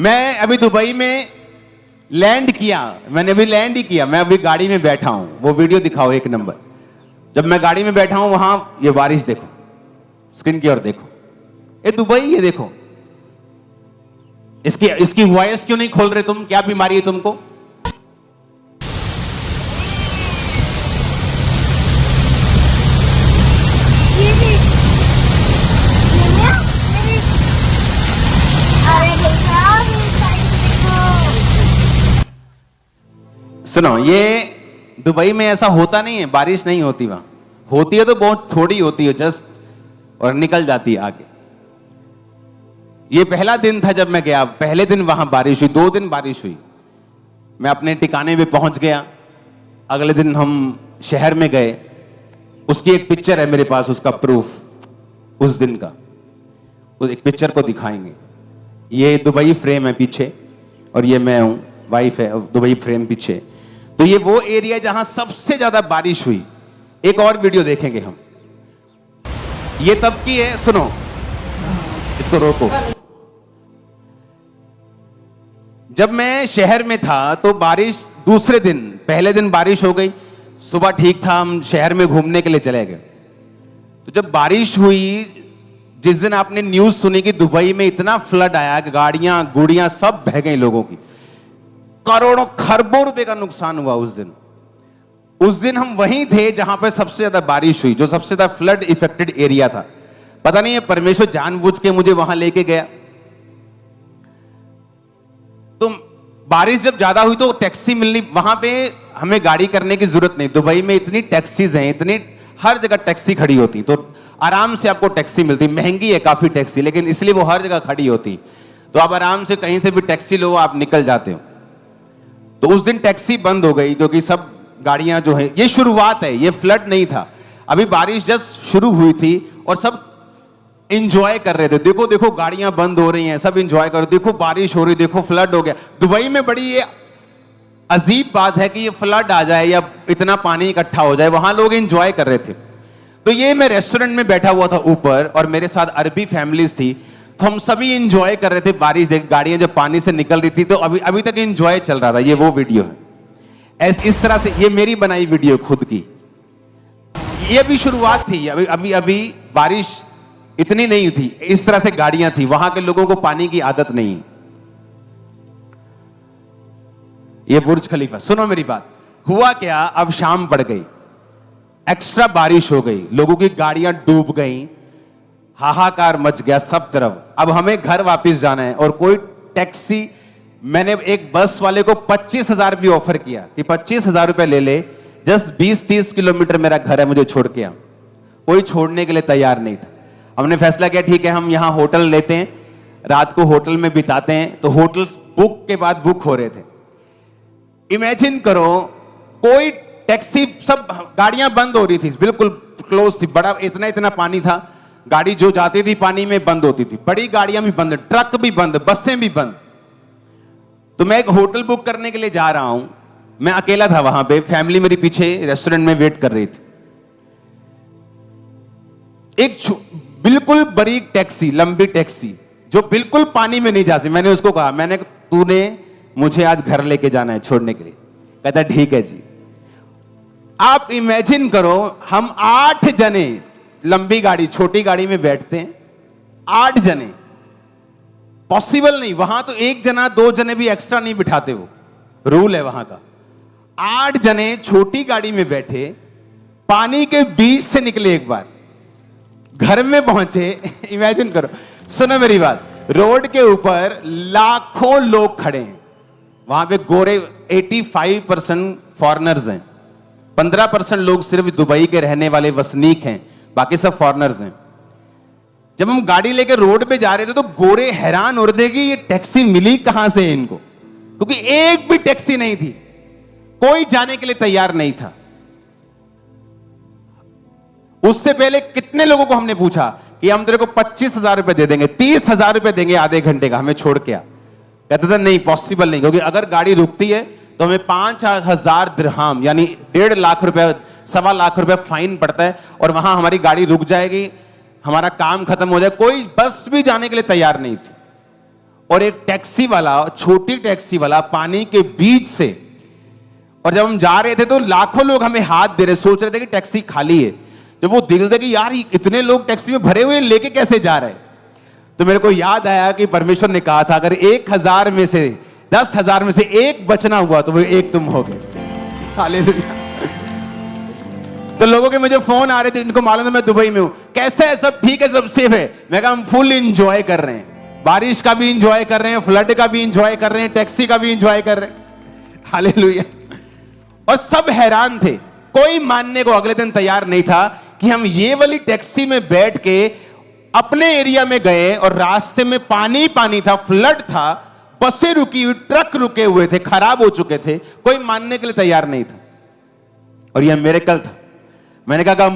मैं अभी दुबई में लैंड किया, मैंने अभी लैंड ही किया, मैं अभी गाड़ी में बैठा हूं, वो वीडियो दिखाओ एक नंबर। जब मैं गाड़ी में बैठा हूं वहां ये बारिश देखो, स्क्रीन की ओर देखो, ये दुबई, ये देखो। इसकी वॉइस क्यों नहीं खोल रहे तुम? क्या बीमारी है तुमको? सुनो, ये दुबई में ऐसा होता नहीं है, बारिश नहीं होती वहां, होती है तो बहुत थोड़ी होती है जस्ट, और निकल जाती है आगे। ये पहला दिन था जब मैं गया, पहले दिन वहां बारिश हुई, 2 दिन बारिश हुई। मैं अपने ठिकाने पे पहुंच गया, अगले दिन हम शहर में गए, उसकी एक पिक्चर है मेरे पास, उसका प्रूफ उस दिन का, उस एक पिक्चर को दिखाएंगे। ये दुबई फ्रेम है पीछे, और ये मैं हूं, वाइफ है, दुबई फ्रेम पीछे। तो ये वो एरिया जहां सबसे ज्यादा बारिश हुई। एक और वीडियो देखेंगे हम, ये तब की है, सुनो, इसको रोको। जब मैं शहर में था तो बारिश दूसरे दिन, पहले दिन बारिश हो गई, सुबह ठीक था, हम शहर में घूमने के लिए चले गए। तो जब बारिश हुई, जिस दिन आपने न्यूज सुनी कि दुबई में इतना फ्लड आया कि गाड़ियां गुड़ियां सब बह गई लोगों की, करोड़ों खरबों रुपए का नुकसान हुआ उस दिन। उस दिन हम वहीं थे जहां पे सबसे ज्यादा बारिश हुई, जो सबसे ज्यादा फ्लड इफेक्टेड एरिया था। पता नहीं है परमेश्वर जानबूझ के मुझे वहां लेके गया। तो बारिश जब ज्यादा हुई तो टैक्सी मिलनी, वहां पे हमें गाड़ी करने की जरूरत नहीं, दुबई में इतनी टैक्सीज हैं, इतनी हर जगह टैक्सी खड़ी होती, तो आराम से आपको टैक्सी मिलती। महंगी है काफी टैक्सी, लेकिन इसलिए वो हर जगह खड़ी होती, तो आप आराम से कहीं से भी टैक्सी लो, आप निकल जाते हो। तो उस दिन टैक्सी बंद हो गई, क्योंकि सब गाड़ियां जो है, ये शुरुआत है, ये फ्लड नहीं था, अभी बारिश जस्ट शुरू हुई थी और सब इंजॉय कर रहे थे। देखो देखो गाड़ियां बंद हो रही हैं, सब इंजॉय कर, देखो बारिश हो रही, देखो फ्लड हो गया। दुबई में बड़ी ये अजीब बात है कि ये फ्लड आ जाए या इतना पानी इकट्ठा हो जाए, वहां लोग इंजॉय कर रहे थे। तो ये मैं रेस्टोरेंट में बैठा हुआ था ऊपर, और मेरे साथ अरबी फैमिलीज थी, तो हम सभी इंजॉय कर रहे थे बारिश देख, गाड़ियां जब पानी से निकल रही थी, तो अभी तक इंजॉय चल रहा था। ये वो वीडियो है, इस तरह से, ये मेरी बनाई वीडियो खुद की। ये भी शुरुआत थी, अभी बारिश इतनी नहीं थी, इस तरह से गाड़ियां थी, वहां के लोगों को पानी की आदत नहीं। ये बुर्ज खलीफा। सुनो मेरी बात, हुआ क्या, अब शाम पड़ गई, एक्स्ट्रा बारिश हो गई, लोगों की गाड़ियां डूब गई, हाहाकार मच गया सब तरफ। अब हमें घर वापस जाना है, और कोई टैक्सी, मैंने एक बस वाले को 25,000 भी ऑफर किया कि 25,000 रुपए ले ले, जस्ट 20-30 किलोमीटर मेरा घर है, मुझे छोड़ के आ। कोई छोड़ने के लिए तैयार नहीं था। हमने फैसला किया ठीक है, हम यहां होटल लेते हैं, रात को होटल में बिताते हैं। तो होटल्स बुक के बाद बुक हो रहे थे। इमेजिन करो, कोई टैक्सी, सब गाड़ियां बंद हो रही थी, बिल्कुल क्लोज थी, बड़ा इतना पानी था, गाड़ी जो जाती थी पानी में बंद होती थी, बड़ी गाड़ियां भी बंद, ट्रक भी बंद, बसें भी बंद। तो मैं एक होटल बुक करने के लिए जा रहा हूं, मैं अकेला था वहां पे, फैमिली मेरी पीछे रेस्टोरेंट में वेट कर रही थी। एक बिल्कुल बारीक टैक्सी, लंबी टैक्सी, जो बिल्कुल पानी में नहीं जा सकती। मैंने उसको कहा, मैंने तूने मुझे आज घर लेके जाना है छोड़ने के लिए। कहता ठीक है जी। आप इमेजिन करो, हम 8 जने लंबी गाड़ी, छोटी गाड़ी में बैठते हैं, 8 जने, पॉसिबल नहीं। वहां तो 1 जना 2 जने भी एक्स्ट्रा नहीं बिठाते, वो रूल है वहां का। 8 जने छोटी गाड़ी में बैठे, पानी के बीच से निकले, एक बार घर में पहुंचे। इमेजिन करो, सुनो मेरी बात, रोड के ऊपर लाखों लोग खड़े हैं, वहां पे गोरे 85% फॉरेनर्स हैं, 15% लोग सिर्फ दुबई के रहने वाले वसनीक हैं, बाकी सब फॉरेनर्स हैं। जब हम गाड़ी लेके रोड पे जा रहे थे तो गोरे हैरान हो रहे थे कि ये टैक्सी मिली कहां से इनको, क्योंकि एक भी टैक्सी नहीं थी, कोई जाने के लिए तैयार नहीं था। उससे पहले कितने लोगों को हमने पूछा कि हम तेरे को 25,000 रुपए दे देंगे, 30,000 रुपए देंगे आधे घंटे का, हमें छोड़ के आ। कहते थे नहीं, पॉसिबल नहीं, क्योंकि अगर गाड़ी रुकती है तो हमें 5,000 दिरहम यानी 1.5 लाख रुपए, 1.25 लाख रुपए फाइन पड़ता है, और वहां हमारी गाड़ी रुक जाएगी, हमारा काम खत्म हो जाए। कोई बस भी जाने के लिए तैयार नहीं थी। और एक टैक्सी वाला, छोटी टैक्सी वाला पानी के बीच से, और जब हम जा रहे थे तो लाखों लोग हमें हाथ दे रहे, सोच रहे थे कि टैक्सी खाली है। जब वो दिख रहे कि यार इतने लोग टैक्सी में भरे हुए लेके कैसे जा रहे हैं, तो मेरे को याद आया कि परमेश्वर ने कहा था अगर 1000 में से 10,000 में से एक बचना हुआ तो वो एक तुम हो गए। हालेलुया। तो लोगों के मुझे फोन आ रहे थे, इनको मालूम है मैं दुबई में हूं, कैसे है, सब ठीक है, सब सेफ है। मैं कहा हम फुल इंजॉय कर रहे हैं, बारिश का भी इंजॉय कर रहे हैं, फ्लड का भी इंजॉय कर रहे हैं, टैक्सी का भी इंजॉय कर रहे हैं। हालेलुया। और सब हैरान थे, कोई मानने को अगले दिन तैयार नहीं था कि हम ये वाली टैक्सी में बैठ के अपने एरिया में गए और रास्ते में पानी पानी था, फ्लड था, बसें रुकी हुई, ट्रक रुके हुए थे, खराब हो चुके थे, कोई मानने के लिए तैयार नहीं था। और यह मिरेकल था। मैंने कहा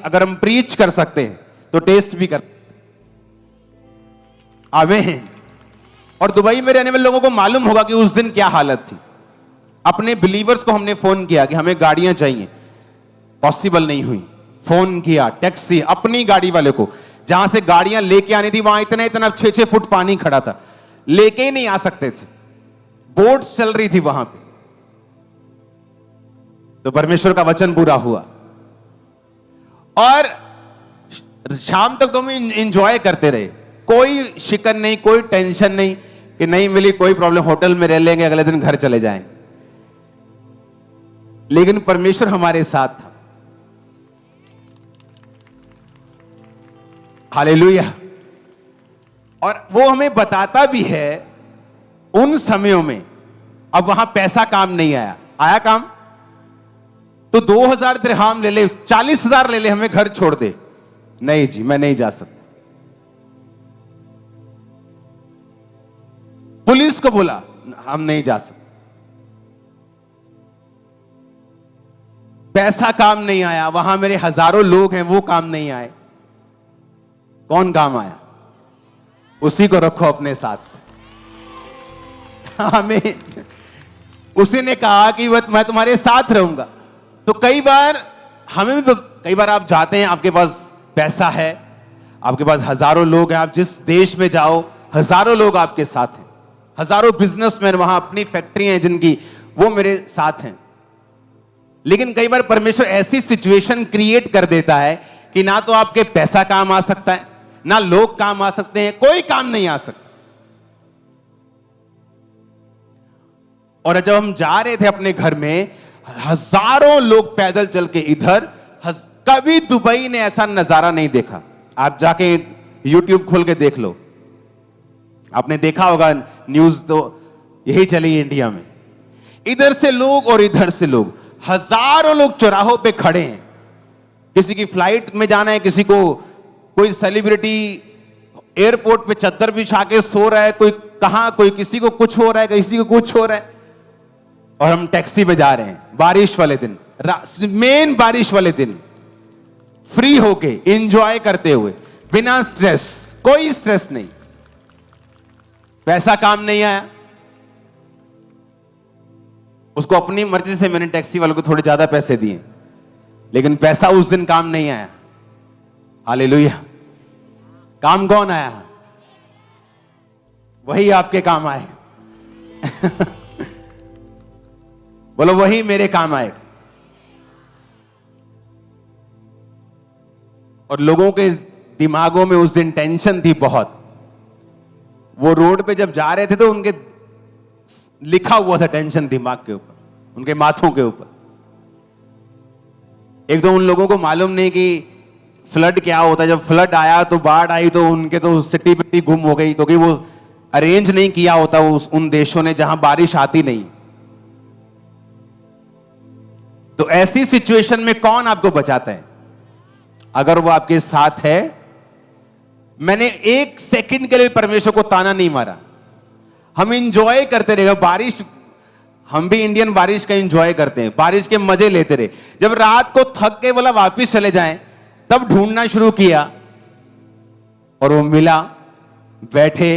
अगर हम प्रीच कर सकते हैं तो टेस्ट भी कर। आमीन। और दुबई में रहने वाले लोगों को मालूम होगा कि उस दिन क्या हालत थी। अपने बिलीवर्स को हमने फोन किया कि हमें गाड़ियां चाहिए, पॉसिबल नहीं हुई। फोन किया टैक्सी, अपनी गाड़ी वाले को, जहां से गाड़ियां लेके आनी थी वहां इतना इतना 6-6 फुट पानी खड़ा था, लेके ही नहीं आ सकते थे, बोट चल रही थी वहां पे। तो परमेश्वर का वचन पूरा हुआ और शाम तक तो हम इंजॉय करते रहे, कोई शिकन नहीं, कोई टेंशन नहीं कि नहीं मिली कोई प्रॉब्लम, होटल में रह लेंगे, अगले दिन घर चले जाएंगे। लेकिन परमेश्वर हमारे साथ था। हालेलुया। और वो हमें बताता भी है उन समयों में, अब वहां पैसा काम नहीं आया, आया काम तो 2000 दिरहाम ले ले, 40,000 ले ले, हमें घर छोड़ दे। नहीं जी, मैं नहीं जा सकता। पुलिस को बोला हम नहीं जा सकते, पैसा काम नहीं आया, वहां मेरे हजारों लोग हैं वो काम नहीं आए। कौन काम आया? उसी को रखो अपने साथ। हमें उसी ने कहा कि मैं तुम्हारे साथ रहूंगा। तो कई बार हमें भी, कई बार आप जाते हैं, आपके पास पैसा है, आपके पास हजारों लोग हैं, आप जिस देश में जाओ हजारों लोग आपके साथ हैं, हजारों बिजनेसमैन वहां अपनी फैक्ट्री हैं जिनकी, वो मेरे साथ हैं। लेकिन कई बार परमेश्वर ऐसी सिचुएशन क्रिएट कर देता है कि ना तो आपके पैसा काम आ सकता है, ना लोग काम आ सकते हैं, कोई काम नहीं आ सकता। और जब हम जा रहे थे अपने घर में, हजारों लोग पैदल चल के इधर, कभी दुबई ने ऐसा नजारा नहीं देखा। आप जाके YouTube खोल के देख लो, आपने देखा होगा, न्यूज तो यही चली इंडिया में, इधर से लोग और इधर से लोग, हजारों लोग चौराहों पे खड़े हैं। किसी की फ्लाइट में जाना है, किसी को कोई सेलिब्रिटी एयरपोर्ट पे चद्दर बिछा के सो रहा है, कोई कहां, कोई किसी को कुछ हो रहा है, किसी को कुछ हो रहा है, और हम टैक्सी पे जा रहे हैं बारिश वाले दिन, मेन बारिश वाले दिन, फ्री होके एंजॉय करते हुए, बिना स्ट्रेस, कोई स्ट्रेस नहीं, पैसा काम नहीं आया। उसको अपनी मर्जी से मैंने टैक्सी वाले को थोड़े ज्यादा पैसे दिए, लेकिन पैसा उस दिन काम नहीं आया। हालेलुया। काम कौन आया? वही आपके काम आएगा। बोलो वही मेरे काम आएगा। और लोगों के दिमागों में उस दिन टेंशन थी बहुत। वो रोड पे जब जा रहे थे तो उनके लिखा हुआ था टेंशन दिमाग के ऊपर, उनके माथों के ऊपर। एक तो उन लोगों को मालूम नहीं कि फ्लड क्या होता है। जब फ्लड आया तो बाढ़ आई तो उनके तो सिटी पिटी गुम हो गई, क्योंकि वो अरेंज नहीं किया होता उन देशों ने जहां बारिश आती नहीं। तो ऐसी सिचुएशन में कौन आपको बचाता है? अगर वो आपके साथ है। मैंने एक सेकंड के लिए परमेश्वर को ताना नहीं मारा, हम इंजॉय करते रहे बारिश। हम भी इंडियन बारिश का इंजॉय करते हैं, बारिश के मजे लेते रहे। जब रात को थक के बोला वापिस चले जाएं, तब ढूंढना शुरू किया और वो मिला। बैठे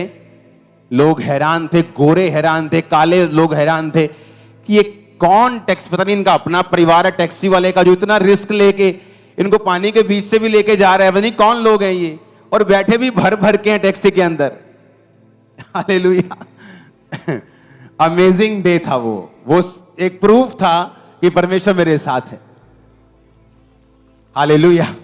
लोग हैरान थे, गोरे हैरान थे, काले लोग हैरान थे कि ये कौन टैक्सी, पता नहीं इनका अपना परिवार है टैक्सी वाले का, जो इतना रिस्क लेके इनको पानी के बीच से भी लेके जा रहा है। पता नहीं कौन लोग हैं ये, और बैठे भी भर भर के हैं टैक्सी के अंदर। हालेलुया। अमेजिंग डे था वो एक प्रूफ था कि परमेश्वर मेरे साथ है। हालेलुया।